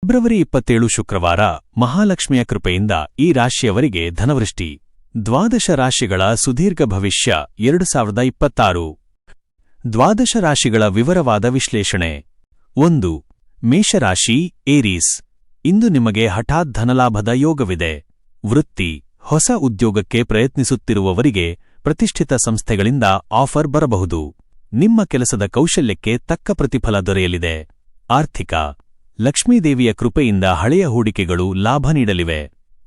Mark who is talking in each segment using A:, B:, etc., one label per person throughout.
A: February 27 ಶುಕ್ರವಾರ ಮಹಾಲಕ್ಷ್ಮಿಯ ಕೃಪೆಯಿಂದ ಈ ರಾಶಿಯವರಿಗೆ ಧನವೃಷ್ಟಿ. ದ್ವಾದಶ ರಾಶಿಗಳ ಸುದೀರ್ಘ ಭವಿಷ್ಯ 2026. ದ್ವಾದಶ ರಾಶಿಗಳ ವಿವರವಾದ ವಿಶ್ಲೇಷಣೆ. 1. ಮೇಷರಾಶಿ ಏರೀಸ್. ಇಂದು ನಿಮಗೆ ಹಠಾತ್ ಧನಲಾಭದ ಯೋಗವಿದೆ. ವೃತ್ತಿ. ಹೊಸ ಉದ್ಯೋಗಕ್ಕೆ ಪ್ರಯತ್ನಿಸುತ್ತಿರುವವರಿಗೆ ಪ್ರತಿಷ್ಠಿತ ಸಂಸ್ಥೆಗಳಿಂದ ಆಫರ್ ಬರಬಹುದು. ನಿಮ್ಮ ಕೆಲಸದ ಕೌಶಲ್ಯಕ್ಕೆ ತಕ್ಕ ಪ್ರತಿಫಲ ದೊರೆಯಲಿದೆ. ಆರ್ಥಿಕ. ಲಕ್ಷ್ಮೀದೇವಿಯ ಕೃಪೆಯಿಂದ ಹಳೆಯ ಹೂಡಿಕೆಗಳು ಲಾಭ ನೀಡಲಿವೆ.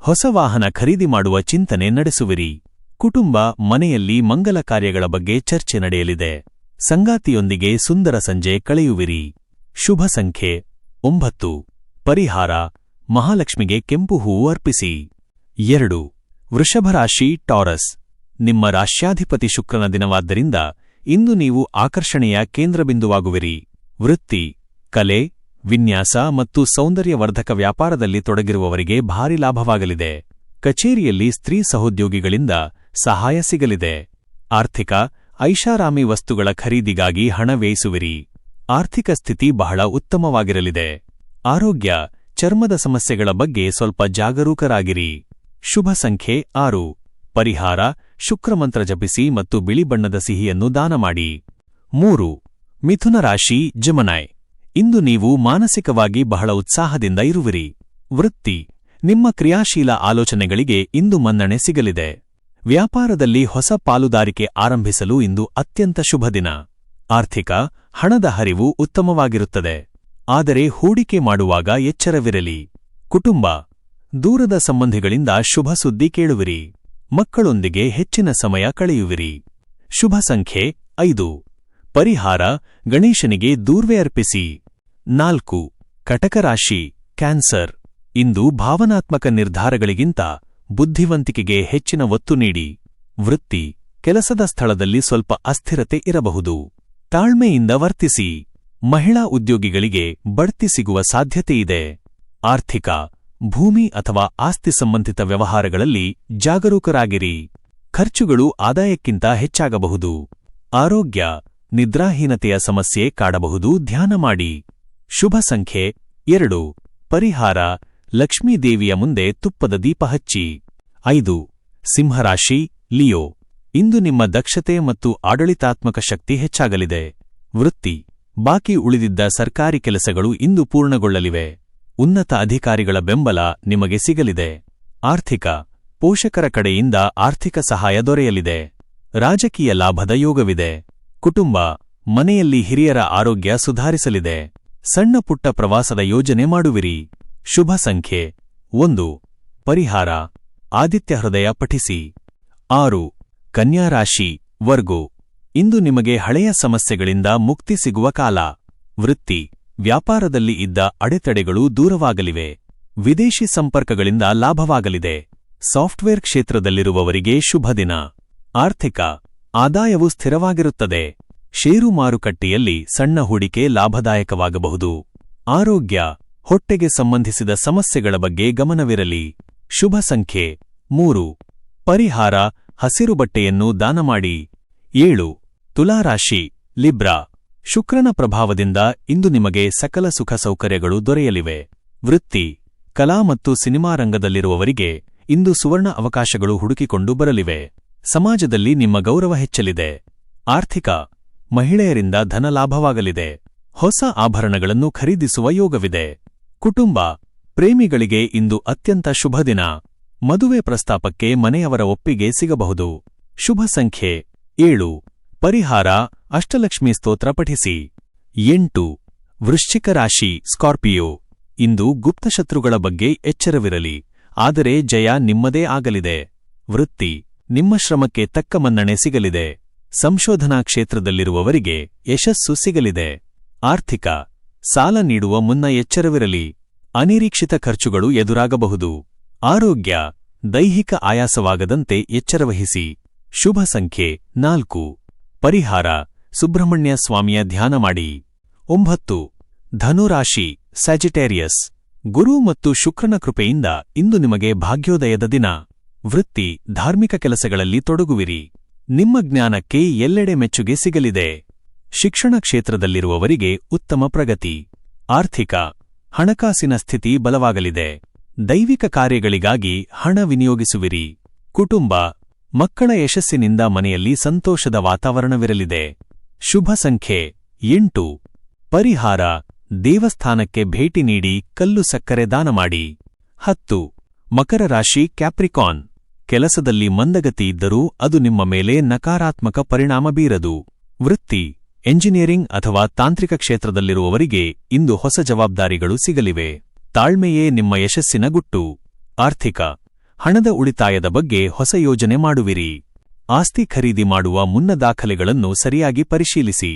A: ಹೊಸ ವಾಹನ ಖರೀದಿ ಮಾಡುವ ಚಿಂತನೆ ನಡೆಸುವಿರಿ. ಕುಟುಂಬ ಮನೆಯಲ್ಲಿ ಮಂಗಲ ಕಾರ್ಯಗಳ ಬಗ್ಗೆ ಚರ್ಚೆ ನಡೆಯಲಿದೆ. ಸಂಗಾತಿಯೊಂದಿಗೆ ಸುಂದರ ಸಂಜೆ ಕಳೆಯುವಿರಿ. ಶುಭ ಸಂಖ್ಯೆ 9. ಪರಿಹಾರ. ಮಹಾಲಕ್ಷ್ಮಿಗೆ ಕೆಂಪು ಹೂವು ಅರ್ಪಿಸಿ. 2. ವೃಷಭರಾಶಿ ಟಾರಸ್. ನಿಮ್ಮ ರಾಶ್ಯಾಧಿಪತಿ ಶುಕ್ರನ ದಿನವಾದ್ದರಿಂದ ಇಂದು ನೀವು ಆಕರ್ಷಣೆಯ ಕೇಂದ್ರಬಿಂದುವಾಗುವಿರಿ. ವೃತ್ತಿ. ಕಲೆ, ವಿನ್ಯಾಸ ಮತ್ತು ಸೌಂದರ್ಯವರ್ಧಕ ವ್ಯಾಪಾರದಲ್ಲಿ ತೊಡಗಿರುವವರಿಗೆ ಭಾರಿ ಲಾಭವಾಗಲಿದೆ. ಕಚೇರಿಯಲ್ಲಿ ಸ್ತ್ರೀ ಸಹೋದ್ಯೋಗಿಗಳಿಂದ ಸಹಾಯ ಸಿಗಲಿದೆ. ಆರ್ಥಿಕ. ಐಷಾರಾಮಿ ವಸ್ತುಗಳ ಖರೀದಿಗಾಗಿ ಹಣ ವ್ಯಯಿಸುವಿರಿ. ಆರ್ಥಿಕ ಸ್ಥಿತಿ ಬಹಳ ಉತ್ತಮವಾಗಿರಲಿದೆ. ಆರೋಗ್ಯ. ಚರ್ಮದ ಸಮಸ್ಯೆಗಳ ಬಗ್ಗೆ ಸ್ವಲ್ಪ ಜಾಗರೂಕರಾಗಿರಿ. ಶುಭ ಸಂಖ್ಯೆ 6. ಪರಿಹಾರ. ಶುಕ್ರಮಂತ್ರ ಜಪಿಸಿ ಮತ್ತು ಬಿಳಿ ಬಣ್ಣದ ಸಿಹಿಯನ್ನು ದಾನ ಮಾಡಿ. 3. ಮಿಥುನ ರಾಶಿ ಜೆಮಿನಿ. ಇಂದು ನೀವು ಮಾನಸಿಕವಾಗಿ ಬಹಳ ಉತ್ಸಾಹದಿಂದ ಇರುವಿರಿ. ವೃತ್ತಿ. ನಿಮ್ಮ ಕ್ರಿಯಾಶೀಲ ಆಲೋಚನೆಗಳಿಗೆ ಇಂದು ಮನ್ನಣೆ ಸಿಗಲಿದೆ. ವ್ಯಾಪಾರದಲ್ಲಿ ಹೊಸ ಪಾಲುದಾರಿಕೆ ಆರಂಭಿಸಲು ಇಂದು ಅತ್ಯಂತ ಶುಭ ದಿನ. ಆರ್ಥಿಕ. ಹಣದ ಹರಿವು ಉತ್ತಮವಾಗಿರುತ್ತದೆ. ಆದರೆ ಹೂಡಿಕೆ ಮಾಡುವಾಗ ಎಚ್ಚರವಿರಲಿ. ಕುಟುಂಬ. ದೂರದ ಸಂಬಂಧಿಗಳಿಂದ ಶುಭ ಸುದ್ದಿ ಕೇಳುವಿರಿ. ಮಕ್ಕಳೊಂದಿಗೆ ಹೆಚ್ಚಿನ ಸಮಯ ಕಳೆಯುವಿರಿ. ಶುಭ ಸಂಖ್ಯೆ 5. ಪರಿಹಾರ. ಗಣೇಶನಿಗೆ ದೂರ್ವೆ ಅರ್ಪಿಸಿ. 4. ಕಟಕರಾಶಿ ಕ್ಯಾನ್ಸರ್. ಇಂದು ಭಾವನಾತ್ಮಕ ನಿರ್ಧಾರಗಳಿಗಿಂತ ಬುದ್ಧಿವಂತಿಕೆಗೆ ಹೆಚ್ಚಿನ ಒತ್ತು ನೀಡಿ. ವೃತ್ತಿ. ಕೆಲಸದ ಸ್ಥಳದಲ್ಲಿ ಸ್ವಲ್ಪ ಅಸ್ಥಿರತೆ ಇರಬಹುದು. ತಾಳ್ಮೆಯಿಂದ ವರ್ತಿಸಿ. ಮಹಿಳಾ ಉದ್ಯೋಗಿಗಳಿಗೆ ಬಡ್ತಿ ಸಿಗುವ ಸಾಧ್ಯತೆಯಿದೆ. ಆರ್ಥಿಕ. ಭೂಮಿ ಅಥವಾ ಆಸ್ತಿ ಸಂಬಂಧಿತ ವ್ಯವಹಾರಗಳಲ್ಲಿ ಜಾಗರೂಕರಾಗಿರಿ. ಖರ್ಚುಗಳು ಆದಾಯಕ್ಕಿಂತ ಹೆಚ್ಚಾಗಬಹುದು. ಆರೋಗ್ಯ. ನಿದ್ರಾಹೀನತೆಯ ಸಮಸ್ಯೆ ಕಾಡಬಹುದು. ಧ್ಯಾನ ಮಾಡಿ. ಶುಭ ಸಂಖ್ಯೆ 2. ಪರಿಹಾರ. ಲಕ್ಷ್ಮೀದೇವಿಯ ಮುಂದೆ ತುಪ್ಪದ ದೀಪ ಹಚ್ಚಿ. 5. ಸಿಂಹರಾಶಿ ಲಿಯೋ. ಇಂದು ನಿಮ್ಮ ದಕ್ಷತೆ ಮತ್ತು ಆಡಳಿತಾತ್ಮಕ ಶಕ್ತಿ ಹೆಚ್ಚಾಗಲಿದೆ. ವೃತ್ತಿ. ಬಾಕಿ ಉಳಿದಿದ್ದ ಸರ್ಕಾರಿ ಕೆಲಸಗಳು ಇಂದು ಪೂರ್ಣಗೊಳ್ಳಲಿವೆ. ಉನ್ನತ ಅಧಿಕಾರಿಗಳ ಬೆಂಬಲ ನಿಮಗೆ ಸಿಗಲಿದೆ. ಆರ್ಥಿಕ. ಪೋಷಕರ ಕಡೆಯಿಂದ ಆರ್ಥಿಕ ಸಹಾಯ ದೊರೆಯಲಿದೆ. ರಾಜಕೀಯ ಲಾಭದ ಯೋಗವಿದೆ. ಕುಟುಂಬ. ಮನೆಯಲ್ಲಿ ಹಿರಿಯರ ಆರೋಗ್ಯ ಸುಧಾರಿಸಲಿದೆ. ಸಣ್ಣ ಪುಟ್ಟ ಪ್ರವಾಸದ ಯೋಜನೆ ಮಾಡುವಿರಿ. ಶುಭ ಸಂಖ್ಯೆ 1. ಪರಿಹಾರ. ಆದಿತ್ಯ ಹೃದಯ ಪಠಿಸಿ. 6. ಕನ್ಯಾ ರಾಶಿ ವರ್ಗೋ. ಇಂದು ನಿಮಗೆ ಹಳೆಯ ಸಮಸ್ಯೆಗಳಿಂದ ಮುಕ್ತಿ ಸಿಗುವ ಕಾಲ. ವೃತ್ತಿ. ವ್ಯಾಪಾರದಲ್ಲಿ ಇದ್ದ ಅಡೆತಡೆಗಳು ದೂರವಾಗಲಿವೆ. ವಿದೇಶಿ ಸಂಪರ್ಕಗಳಿಂದ ಲಾಭವಾಗಲಿದೆ. ಸಾಫ್ಟ್ವೇರ್ ಕ್ಷೇತ್ರದಲ್ಲಿರುವವರಿಗೆ ಶುಭ ದಿನ. ಆರ್ಥಿಕ. ಆದಾಯವು ಸ್ಥಿರವಾಗಿರುತ್ತದೆ. ಷೇರು ಮಾರುಕಟ್ಟೆಯಲ್ಲಿ ಸಣ್ಣ ಹೂಡಿಕೆ ಲಾಭದಾಯಕವಾಗಬಹುದು. ಆರೋಗ್ಯ. ಹೊಟ್ಟೆಗೆ ಸಂಬಂಧಿಸಿದ ಸಮಸ್ಯೆಗಳ ಬಗ್ಗೆ ಗಮನವಿರಲಿ. ಶುಭ ಸಂಖ್ಯೆ 3. ಪರಿಹಾರ. ಹಸಿರು ಬಟ್ಟೆಯನ್ನು ದಾನ ಮಾಡಿ. 7. ತುಲಾರಾಶಿ ಲಿಬ್ರಾ. ಶುಕ್ರನ ಪ್ರಭಾವದಿಂದ ಇಂದು ನಿಮಗೆ ಸಕಲ ಸುಖ ಸೌಕರ್ಯಗಳು ದೊರೆಯಲಿವೆ. ವೃತ್ತಿ. ಕಲಾ ಮತ್ತು ಸಿನಿಮಾ ರಂಗದಲ್ಲಿರುವವರಿಗೆ ಇಂದು ಸುವರ್ಣ ಅವಕಾಶಗಳು ಹುಡುಕಿಕೊಂಡು ಬರಲಿವೆ. ಸಮಾಜದಲ್ಲಿ ನಿಮ್ಮ ಗೌರವ ಹೆಚ್ಚಲಿದೆ. ಆರ್ಥಿಕ. ಮಹಿಳೆಯರಿಂದ ಧನಲಾಭವಾಗಲಿದೆ. ಹೊಸ ಆಭರಣಗಳನ್ನು ಖರೀದಿಸುವ ಯೋಗವಿದೆ. ಕುಟುಂಬ. ಪ್ರೇಮಿಗಳಿಗೆ ಇಂದು ಅತ್ಯಂತ ಶುಭ ದಿನ. ಮದುವೆ ಪ್ರಸ್ತಾಪಕ್ಕೆ ಮನೆಯವರ ಒಪ್ಪಿಗೆ ಸಿಗಬಹುದು. ಶುಭ ಸಂಖ್ಯೆ 7. ಪರಿಹಾರ. ಅಷ್ಟಲಕ್ಷ್ಮಿ ಸ್ತೋತ್ರ ಪಠಿಸಿ. 8. ವೃಶ್ಚಿಕ ರಾಶಿ ಸ್ಕಾರ್ಪಿಯೋ. ಇಂದು ಗುಪ್ತಶತ್ರುಗಳ ಬಗ್ಗೆ ಎಚ್ಚರವಿರಲಿ. ಆದರೆ ಜಯ ನಿಮ್ಮದೇ ಆಗಲಿದೆ. ವೃತ್ತಿ. ನಿಮ್ಮ ಶ್ರಮಕ್ಕೆ ತಕ್ಕ ಮನ್ನಣೆ ಸಿಗಲಿದೆ. ಸಂಶೋಧನಾ ಕ್ಷೇತ್ರದಲ್ಲಿರುವವರಿಗೆ ಯಶಸ್ಸು ಸಿಗಲಿದೆ. ಆರ್ಥಿಕ. ಸಾಲ ನೀಡುವ ಮುನ್ನ ಎಚ್ಚರವಿರಲಿ. ಅನಿರೀಕ್ಷಿತ ಖರ್ಚುಗಳು ಎದುರಾಗಬಹುದು. ಆರೋಗ್ಯ. ದೈಹಿಕ ಆಯಾಸವಾಗದಂತೆ ಎಚ್ಚರವಹಿಸಿ. ಶುಭ ಸಂಖ್ಯೆ 4. ಪರಿಹಾರ. ಸುಬ್ರಹ್ಮಣ್ಯ ಸ್ವಾಮಿಯ ಧ್ಯಾನ ಮಾಡಿ. 9. ಧನುರಾಶಿ ಸ್ಯಾಜಿಟೇರಿಯಸ್. ಗುರು ಮತ್ತು ಶುಕ್ರನ ಕೃಪೆಯಿಂದ ಇಂದು ನಿಮಗೆ ಭಾಗ್ಯೋದಯದ ದಿನ. ವೃತ್ತಿ. ಧಾರ್ಮಿಕ ಕೆಲಸಗಳಲ್ಲಿ ತೊಡಗುವಿರಿ. ನಿಮ್ಮ ಜ್ಞಾನಕ್ಕೆ ಎಲ್ಲೆಡೆ ಮೆಚ್ಚುಗೆ ಸಿಗಲಿದೆ. ಶಿಕ್ಷಣ ಕ್ಷೇತ್ರದಲ್ಲಿರುವವರಿಗೆ ಉತ್ತಮ ಪ್ರಗತಿ. ಆರ್ಥಿಕ. ಹಣಕಾಸಿನ ಸ್ಥಿತಿ ಬಲವಾಗಲಿದೆ. ದೈವಿಕ ಕಾರ್ಯಗಳಿಗಾಗಿ ಹಣ ವಿನಿಯೋಗಿಸುವಿರಿ. ಕುಟುಂಬ, ಮಕ್ಕಳ ಯಶಸ್ಸಿನಿಂದ ಮನೆಯಲ್ಲಿ ಸಂತೋಷದ ವಾತಾವರಣವಿರಲಿದೆ. ಶುಭ ಸಂಖ್ಯೆ 8. ಪರಿಹಾರ: ದೇವಸ್ಥಾನಕ್ಕೆ ಭೇಟಿ ನೀಡಿ ಕಲ್ಲು ಸಕ್ಕರೆ ದಾನ ಮಾಡಿ. 10. ಮಕರ ರಾಶಿ ಕ್ಯಾಪ್ರಿಕಾನ್. ಕೆಲಸದಲ್ಲಿ ಮಂದಗತಿ ಇದ್ದರೂ ಅದು ನಿಮ್ಮ ಮೇಲೆ ನಕಾರಾತ್ಮಕ ಪರಿಣಾಮ ಬೀರದು. ವೃತ್ತಿ, ಎಂಜಿನಿಯರಿಂಗ್ ಅಥವಾ ತಾಂತ್ರಿಕ ಕ್ಷೇತ್ರದಲ್ಲಿರುವವರಿಗೆ ಇಂದು ಹೊಸ ಜವಾಬ್ದಾರಿಗಳು ಸಿಗಲಿವೆ. ತಾಳ್ಮೆಯೇ ನಿಮ್ಮ ಯಶಸ್ಸಿನ ಗುಟ್ಟು. ಆರ್ಥಿಕ: ಹಣದ ಉಳಿತಾಯದ ಬಗ್ಗೆ ಹೊಸ ಯೋಜನೆ ಮಾಡುವಿರಿ. ಆಸ್ತಿ ಖರೀದಿ ಮಾಡುವ ಮುನ್ನ ದಾಖಲೆಗಳನ್ನು ಸರಿಯಾಗಿ ಪರಿಶೀಲಿಸಿ.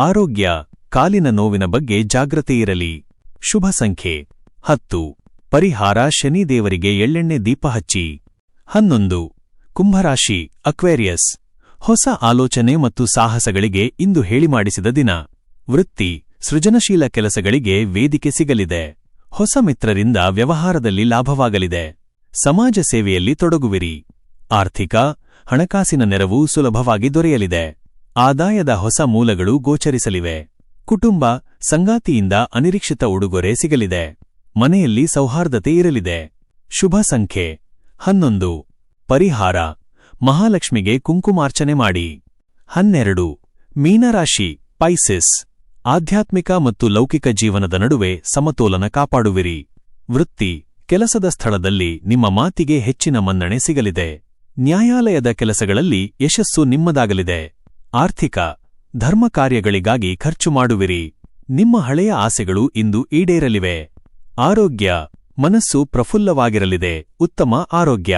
A: ಆರೋಗ್ಯ: ಕಾಲಿನ ನೋವಿನ ಬಗ್ಗೆ ಜಾಗೃತೆಯಿರಲಿ. ಶುಭ ಸಂಖ್ಯೆ 10. ಪರಿಹಾರ: ಶನಿ ದೇವರಿಗೆ ಎಳ್ಳೆಣ್ಣೆ ದೀಪ ಹಚ್ಚಿ. 11. ಕುಂಭರಾಶಿ ಅಕ್ವೇರಿಯಸ್. ಹೊಸ ಆಲೋಚನೆ ಮತ್ತು ಸಾಹಸಗಳಿಗೆ ಇಂದು ಹೇಳಿಮಾಡಿಸಿದ ದಿನ. ವೃತ್ತಿ, ಸೃಜನಶೀಲ ಕೆಲಸಗಳಿಗೆ ವೇದಿಕೆ ಸಿಗಲಿದೆ. ಹೊಸ ಮಿತ್ರರಿಂದ ವ್ಯವಹಾರದಲ್ಲಿ ಲಾಭವಾಗಲಿದೆ. ಸಮಾಜ ಸೇವೆಯಲ್ಲಿ ತೊಡಗುವಿರಿ. ಆರ್ಥಿಕ: ಹಣಕಾಸಿನ ನೆರವು ಸುಲಭವಾಗಿ ದೊರೆಯಲಿದೆ. ಆದಾಯದ ಹೊಸ ಮೂಲಗಳು ಗೋಚರಿಸಲಿವೆ. ಕುಟುಂಬ, ಸಂಗಾತಿಯಿಂದ ಅನಿರೀಕ್ಷಿತ ಉಡುಗೊರೆ ಸಿಗಲಿದೆ. ಮನೆಯಲ್ಲಿ ಸೌಹಾರ್ದತೆ ಇರಲಿದೆ. ಶುಭ ಸಂಖ್ಯೆ 11. ಪರಿಹಾರ: ಮಹಾಲಕ್ಷ್ಮಿಗೆ ಕುಂಕುಮಾರ್ಚನೆ ಮಾಡಿ. 12. ಮೀನರಾಶಿ ಪೈಸಿಸ್. ಆಧ್ಯಾತ್ಮಿಕ ಮತ್ತು ಲೌಕಿಕ ಜೀವನದ ನಡುವೆ ಸಮತೋಲನ ಕಾಪಾಡುವಿರಿ. ವೃತ್ತಿ, ಕೆಲಸದ ಸ್ಥಳದಲ್ಲಿ ನಿಮ್ಮ ಮಾತಿಗೆ ಹೆಚ್ಚಿನ ಮನ್ನಣೆ ಸಿಗಲಿದೆ. ನ್ಯಾಯಾಲಯದ ಕೆಲಸಗಳಲ್ಲಿ ಯಶಸ್ಸು ನಿಮ್ಮದಾಗಲಿದೆ. ಆರ್ಥಿಕ: ಧರ್ಮ ಕಾರ್ಯಗಳಿಗಾಗಿ ಖರ್ಚು ಮಾಡುವಿರಿ. ನಿಮ್ಮ ಹಳೆಯ ಆಸೆಗಳು ಇಂದು ಈಡೇರಲಿವೆ. ಆರೋಗ್ಯ: ಮನಸ್ಸು ಪ್ರಫುಲ್ಲವಾಗಿರಲಿದೆ. ಉತ್ತಮ ಆರೋಗ್ಯ.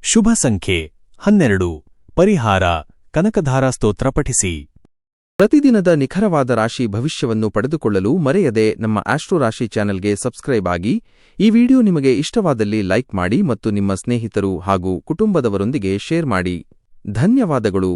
A: ಶುಭ ಸಂಖ್ಯೆ 12. ಪರಿಹಾರ: ಕನಕಧಾರ ಸ್ತೋತ್ರ ಪಠಿಸಿ.
B: ಪ್ರತಿದಿನದ ನಿಖರವಾದ ರಾಶಿ ಭವಿಷ್ಯವನ್ನು ಪಡೆದುಕೊಳ್ಳಲು ಮರೆಯದೆ ನಮ್ಮ ಆಸ್ಟ್ರೋ ರಾಶಿ ಚಾನೆಲ್ಗೆ ಸಬ್ಸ್ಕ್ರೈಬ್ ಆಗಿ. ಈ ವಿಡಿಯೋ ನಿಮಗೆ ಇಷ್ಟವಾದಲ್ಲಿ ಲೈಕ್ ಮಾಡಿ ಮತ್ತು ನಿಮ್ಮ ಸ್ನೇಹಿತರು ಹಾಗೂ ಕುಟುಂಬದವರೊಂದಿಗೆ ಶೇರ್ ಮಾಡಿ. ಧನ್ಯವಾದಗಳು.